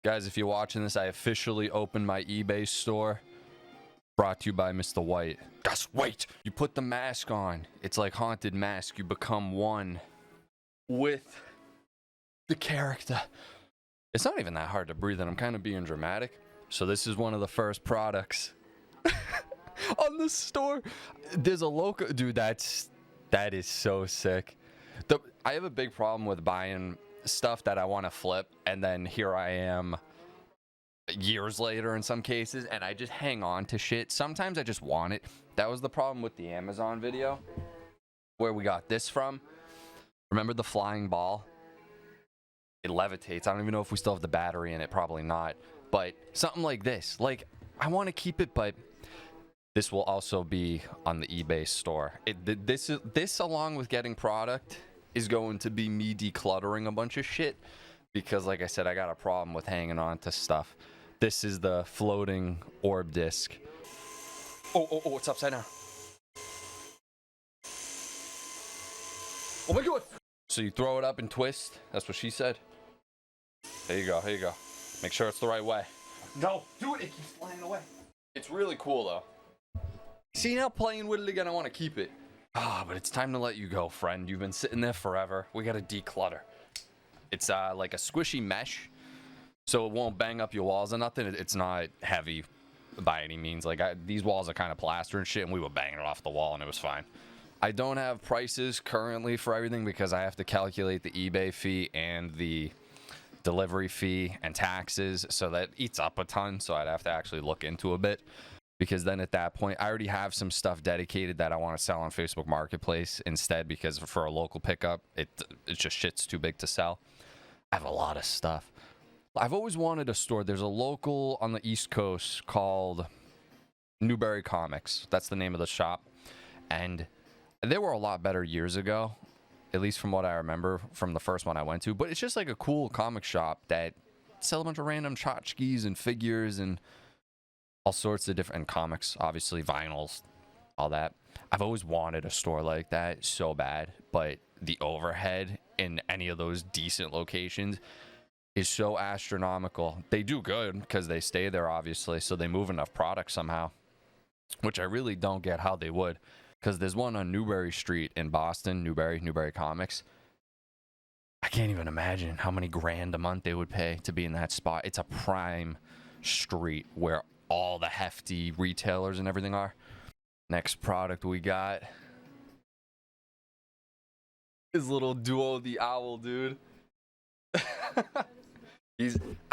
Guys, if you're watching this, I officially opened my eBay store. Brought to you by Mr. White. Just wait! You put the mask on. It's like Haunted Mask. You become one with the character. It's not even that hard to breathe, and I'm kind of being dramatic. So this is one of the first products on the store. There's a local... Dude, that is so sick. I have a big problem with buying stuff that I want to flip, and then here I am years later in some cases, and I just hang on to shit. Sometimes I just want it. That was the problem with the Amazon video where we got this from. Remember the flying ball? It levitates. I don't even know if we still have the battery in it. Probably not. But something like this. Like, I want to keep it, but this will also be on the eBay store. This along with getting product is going to be me decluttering a bunch of shit, because like I said, I got a problem with hanging on to stuff. This is the floating orb disc. Oh, it's upside down. Oh my god. So you throw it up and twist. That's what she said. There you go. Here you go. Make sure it's the right way. No, do it. It keeps flying away. It's really cool though. See, now playing with it again, I want to keep it. Ah, but it's time to let you go, friend. You've been sitting there forever. We got to declutter. It's like a squishy mesh, so it won't bang up your walls or nothing. It's not heavy by any means. Like, these walls are kind of plaster and shit, and we were banging it off the wall, and it was fine. I don't have prices currently for everything because I have to calculate the eBay fee and the delivery fee and taxes, so that eats up a ton, so I'd have to actually look into a bit. Because then at that point, I already have some stuff dedicated that I want to sell on Facebook Marketplace instead, because for a local pickup, it's just shit's too big to sell. I have a lot of stuff. I've always wanted a store. There's a local on the East Coast called Newberry Comics. That's the name of the shop. And they were a lot better years ago, at least from what I remember from the first one I went to. But it's just like a cool comic shop that sell a bunch of random tchotchkes and figures and all sorts of different comics, obviously vinyls, all that. I've always wanted a store like that so bad, but the overhead in any of those decent locations is so astronomical. They do good because they stay there, obviously, so they move enough product somehow, which I really don't get how they would, because there's one on Newbury Street in Boston, Newbury Comics. I can't even imagine how many grand a month they would pay to be in that spot. It's a prime street where all the hefty retailers and everything are. Next product we got is little Duo the Owl, dude. I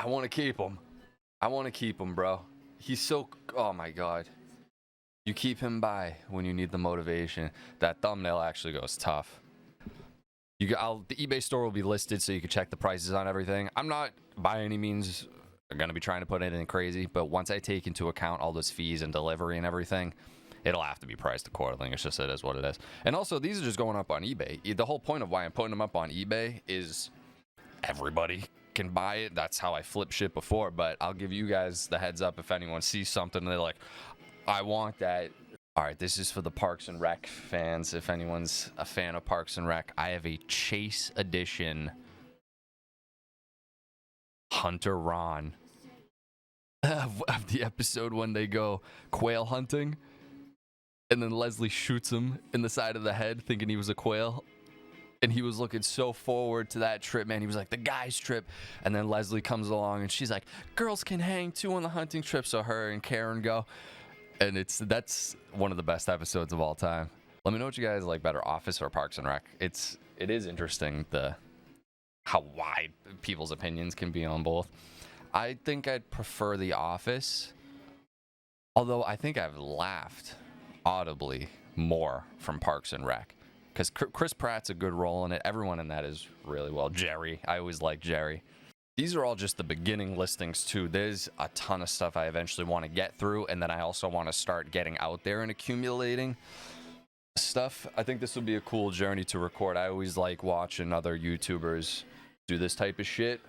want to keep him. I want to keep him, bro. He's so, oh my god. You keep him by when you need the motivation. That thumbnail actually goes tough. The eBay store will be listed so you can check the prices on everything. I'm not by any means going to be trying to put anything crazy, but once I take into account all those fees and delivery and everything, it'll have to be priced accordingly. It's just, it is what it is. And also, these are just going up on eBay. The whole point of why I'm putting them up on eBay is everybody can buy it. That's how I flip shit before, but I'll give you guys the heads up if anyone sees something and they're like, I want that. All right, this is for the Parks and Rec fans. If anyone's a fan of Parks and Rec, I have a Chase Edition Hunter Ron of the episode when they go quail hunting, and then Leslie shoots him in the side of the head thinking he was a quail, and he was looking so forward to that trip, man. He was like, the guy's trip, and then Leslie comes along and she's like, girls can hang too on the hunting trip, so her and Karen go, and that's one of the best episodes of all time. Let me know what you guys like better, Office or Parks and Rec. It is interesting how wide people's opinions can be on both. I think I'd prefer The Office, although I think I've laughed audibly more from Parks and Rec, because Chris Pratt's a good role in it. Everyone in that is really well. Jerry, I always like Jerry. These are all just the beginning listings too. There's a ton of stuff I eventually want to get through, and then I also want to start getting out there and accumulating stuff. I think this would be a cool journey to record. I always like watching other YouTubers do this type of shit.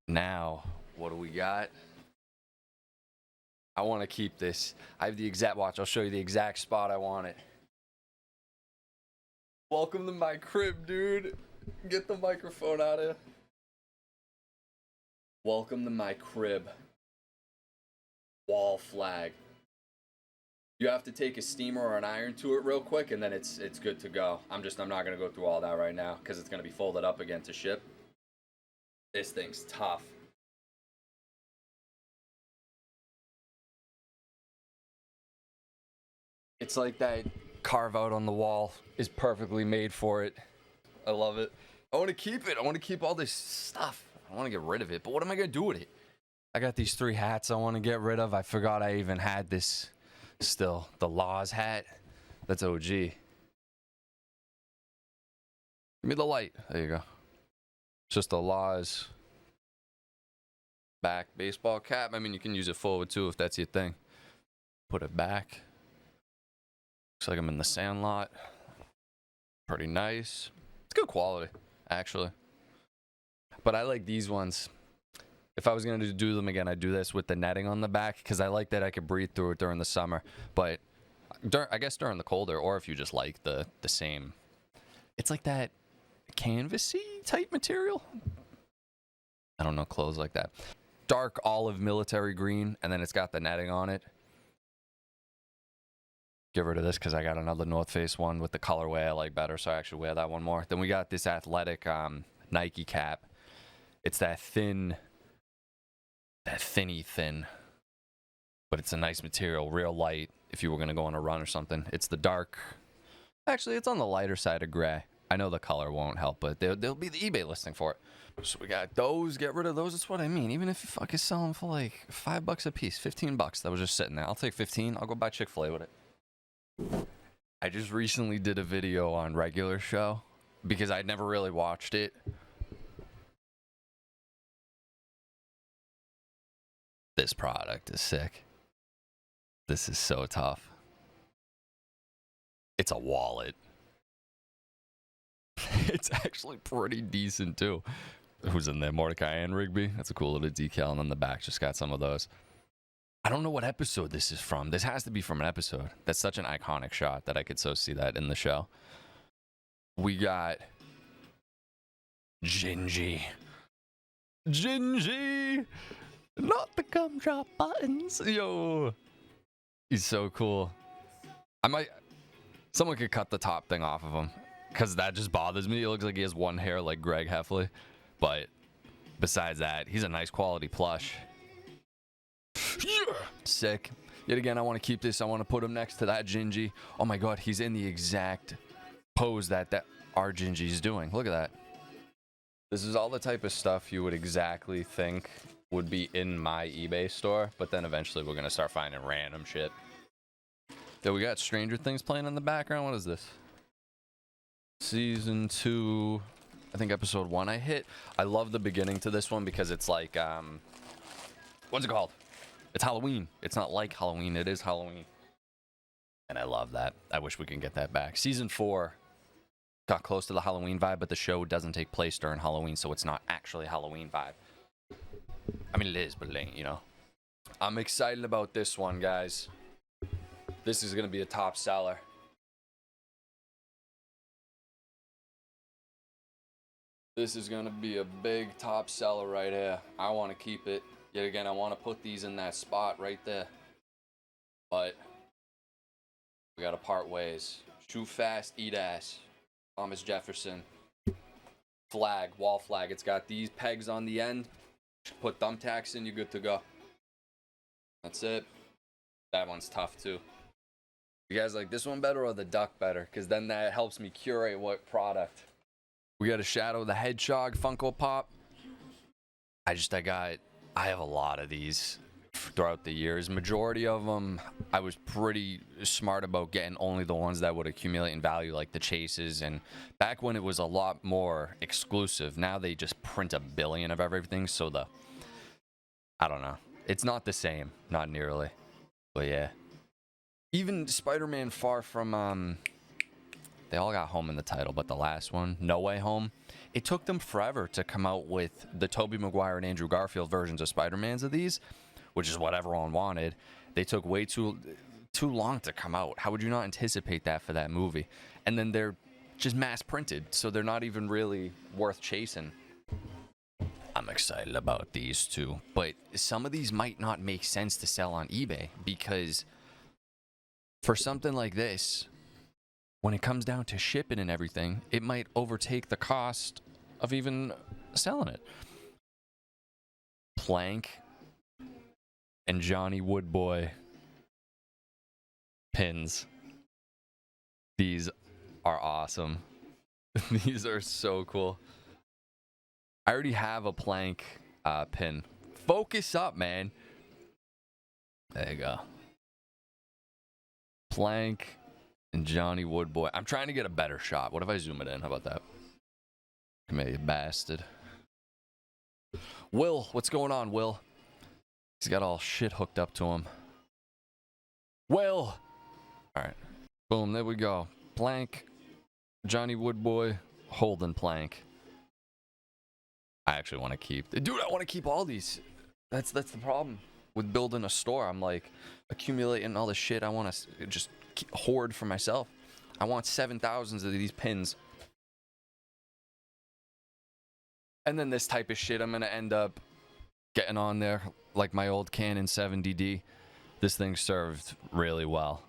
Now, what do we got? I want to keep this. I have the exact watch. I'll show you the exact spot I want it. Welcome to my crib, dude. Get the microphone out of Welcome to my crib. Wall flag. You have to take a steamer or an iron to it real quick, and then it's good to go. I'm not gonna go through all that right now because it's gonna be folded up again to ship. This thing's tough. It's like that carve out on the wall is perfectly made for it. I love it. I want to keep it. I want to keep all this stuff. I want to get rid of it, but what am I gonna do with it? I got these 3 hats I want to get rid of. I forgot I even had this still. The Laws hat. That's OG. Give me the light. There you go. It's just a Laws back baseball cap. I mean, you can use it forward too if that's your thing. Put it back. Looks like I'm in the Sandlot. Pretty nice. It's good quality, actually. But I like these ones. If I was going to do them again, I'd do this with the netting on the back because I like that I could breathe through it during the summer. But I guess during the colder, or if you just like the same. It's like that canvasy type material. I don't know clothes like that. Dark olive military green, and then it's got the netting on it. Get rid of this because I got another North Face one with the colorway I like better, so I actually wear that one more. Then we got this athletic Nike cap. It's that thinny thin, but it's a nice material, real light if you were going to go on a run or something. It's the dark. Actually, it's on the lighter side of gray. I know the color won't help, but there'll be the eBay listing for it. So we got those. Get rid of those. That's what I mean. Even if you fucking sell them for like $5 a piece, $15. That was just sitting there. I'll take 15. I'll go buy Chick-fil-A with it. I just recently did a video on Regular Show because I'd never really watched it. This product is sick. This is so tough. It's a wallet. It's actually pretty decent too. Who's in there? Mordecai and Rigby. That's a cool little decal, and on the back just got some of those. I don't know what episode this is from. This has to be from an episode. That's such an iconic shot that I could so see that in the show. We got GINGY. GINGY! Not the gumdrop buttons. Yo. He's so cool. Someone could cut the top thing off of him because that just bothers me. It looks like he has one hair like Greg Heffley. But besides that, he's a nice quality plush. Yeah. Sick. Yet again, I want to keep this. I want to put him next to that GINGY. Oh my god, he's in the exact pose that our GINGY's doing. Look at that. This is all the type of stuff you would exactly think would be in my eBay store, but then eventually we're going to start finding random shit. Then we got Stranger Things playing in the background. What is this? Season 2, I think episode 1 I hit. I love the beginning to this one because it's like, what's it called? It's Halloween. It's not like Halloween. It is Halloween. And I love that. I wish we can get that back. Season 4 got close to the Halloween vibe, but the show doesn't take place during Halloween, so it's not actually Halloween vibe. I mean, it is, but it ain't, you know. I'm excited about this one, guys. This is going to be a top seller. This is going to be a big top seller right here. I want to keep it. Yet again, I want to put these in that spot right there. But we got to part ways. Shoot fast, eat ass. Thomas Jefferson. Flag, wall flag. It's got these pegs on the end. Put thumbtacks in, you're good to go. That's it. That one's tough too. You guys like this one better or the duck better? Because then that helps me curate what product. We got a Shadow the Hedgehog Funko Pop. I have a lot of these throughout the years. Majority of them, I was pretty smart about getting only the ones that would accumulate in value, like the chases. And back when it was a lot more exclusive, now they just print a billion of everything. So I don't know. It's not the same, not nearly. But yeah. Even Spider-Man Far From, they all got home in the title, but the last one, No Way Home, it took them forever to come out with the Tobey Maguire and Andrew Garfield versions of Spider-Mans of these, which is what everyone wanted. They took way too long to come out. How would you not anticipate that for that movie? And then they're just mass printed, so they're not even really worth chasing. I'm excited about these too. But some of these might not make sense to sell on eBay because for something like this, when it comes down to shipping and everything, it might overtake the cost of even selling it. Plank and Johnny Woodboy pins. These are awesome. These are so cool. I already have a Plank pin. Focus up, man. There you go. Plank and Johnny Woodboy. I'm trying to get a better shot. What if I zoom it in? How about that? Come here, you bastard. Will, what's going on, Will? He's got all shit hooked up to him. Will! Alright. Boom, there we go. Plank, Johnny Woodboy, Holden Plank. I actually want to keep... Dude, I want to keep all these. That's the problem with building a store. I'm like accumulating all this shit. I want to just hoard for myself. I want 7,000 of these pins. And then this type of shit I'm going to end up getting on there. Like my old Canon 70D. This thing served really well.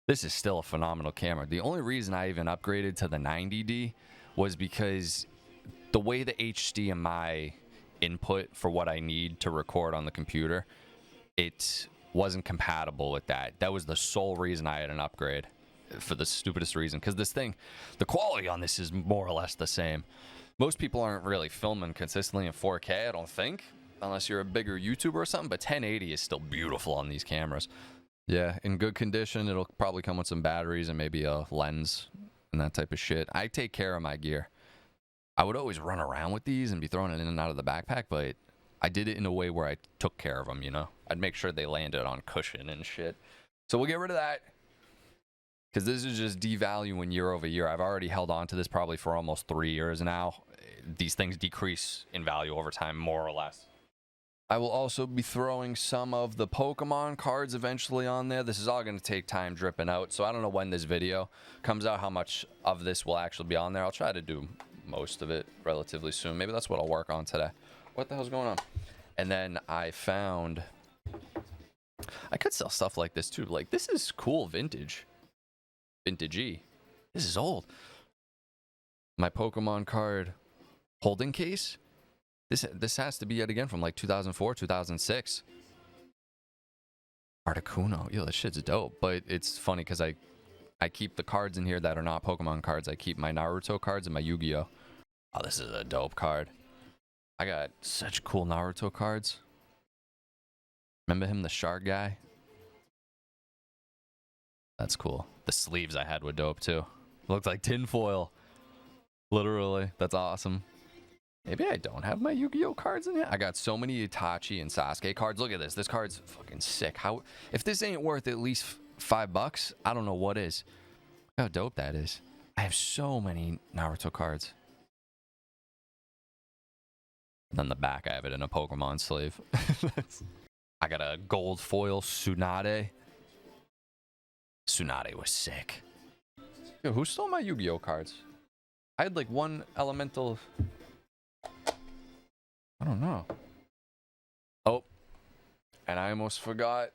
This is still a phenomenal camera. The only reason I even upgraded to the 90D was because the way the HDMI input for what I need to record on the computer, it wasn't compatible with that. That was the sole reason I had an upgrade, for the stupidest reason. Because this thing, the quality on this is more or less the same. Most people aren't really filming consistently in 4K, I don't think, unless you're a bigger YouTuber or something, but 1080 is still beautiful on these cameras. Yeah, in good condition, it'll probably come with some batteries and maybe a lens and that type of shit. I take care of my gear. I would always run around with these and be throwing it in and out of the backpack, but I did it in a way where I took care of them, you know? I'd make sure they landed on cushion and shit. So we'll get rid of that, because this is just devaluing year over year. I've already held on to this probably for almost 3 years now. These things decrease in value over time, more or less. I will also be throwing some of the Pokemon cards eventually on there. This is all going to take time dripping out, so I don't know when this video comes out how much of this will actually be on there. I'll try to do most of it relatively soon. Maybe that's what I'll work on today. What the hell's going on? And then I found... I could sell stuff like this too. Like, this is cool vintage. Vintagey. This is old. My Pokemon card holding case. This has to be yet again from like 2004, 2006. Articuno. Yo, that shit's dope. But it's funny because I keep the cards in here that are not Pokemon cards. I keep my Naruto cards and my Yu-Gi-Oh. Oh, this is a dope card. I got such cool Naruto cards. Remember him, the shark guy? That's cool. The sleeves I had were dope too. Looked like tinfoil. Literally. That's awesome. Maybe I don't have my Yu-Gi-Oh cards in here. I got so many Itachi and Sasuke cards. Look at this. This card's fucking sick. How? If this ain't worth at least $5, I don't know what is. Look how dope that is. I have so many Naruto cards. And then the back, I have it in a Pokemon sleeve. I got a gold foil Tsunade. Tsunade was sick. Yo, who stole my Yu-Gi-Oh cards? I had like one elemental... I don't know. Oh, and I almost forgot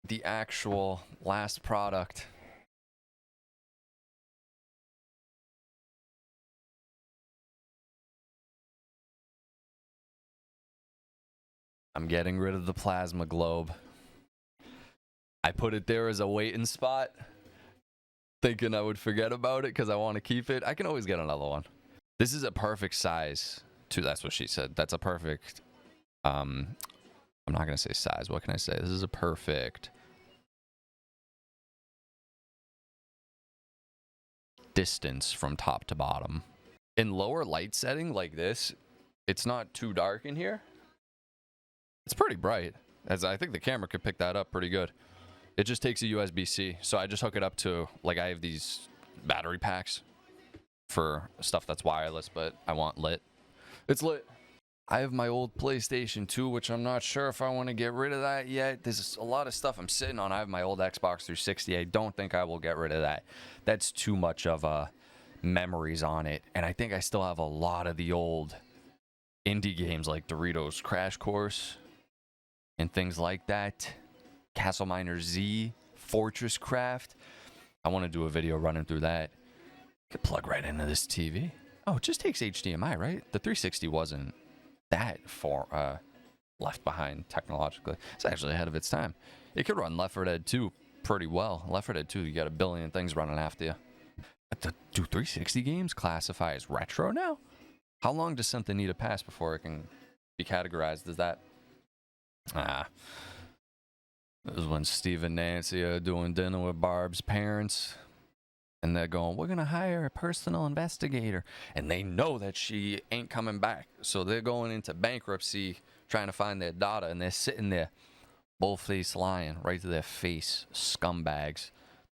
the actual last product. I'm getting rid of the plasma globe. I put it there as a waiting spot, thinking I would forget about it because I want to keep it. I can always get another one. This is a perfect size. That's what she said. That's a perfect, I'm not going to say size. What can I say? This is a perfect distance from top to bottom. In lower light setting like this, it's not too dark in here. It's pretty bright. As I think the camera could pick that up pretty good. It just takes a USB-C. So I just hook it up to, like, I have these battery packs for stuff that's wireless, but I want lit. It's lit. I have my old PlayStation 2, which I'm not sure if I want to get rid of that yet. There's a lot of stuff I'm sitting on. I have my old Xbox 360. I don't think I will get rid of that. That's too much of memories on it. And I think I still have a lot of the old indie games like Doritos Crash Course and things like that. Castle Miner Z, Fortress Craft. I want to do a video running through that. Could plug right into this TV. Oh, it just takes HDMI, right? The 360 wasn't that far left behind technologically. It's actually ahead of its time. It could run Left 4 Dead 2 pretty well. Left 4 Dead 2, you got a billion things running after you. But do 360 games classify as retro now? How long does something need to pass before it can be categorized as that? This is when Steve and Nancy are doing dinner with Barb's parents. And they're going, we're going to hire a personal investigator. And they know that she ain't coming back. So they're going into bankruptcy trying to find their daughter. And they're sitting there, bull-faced lying right to their face. Scumbags.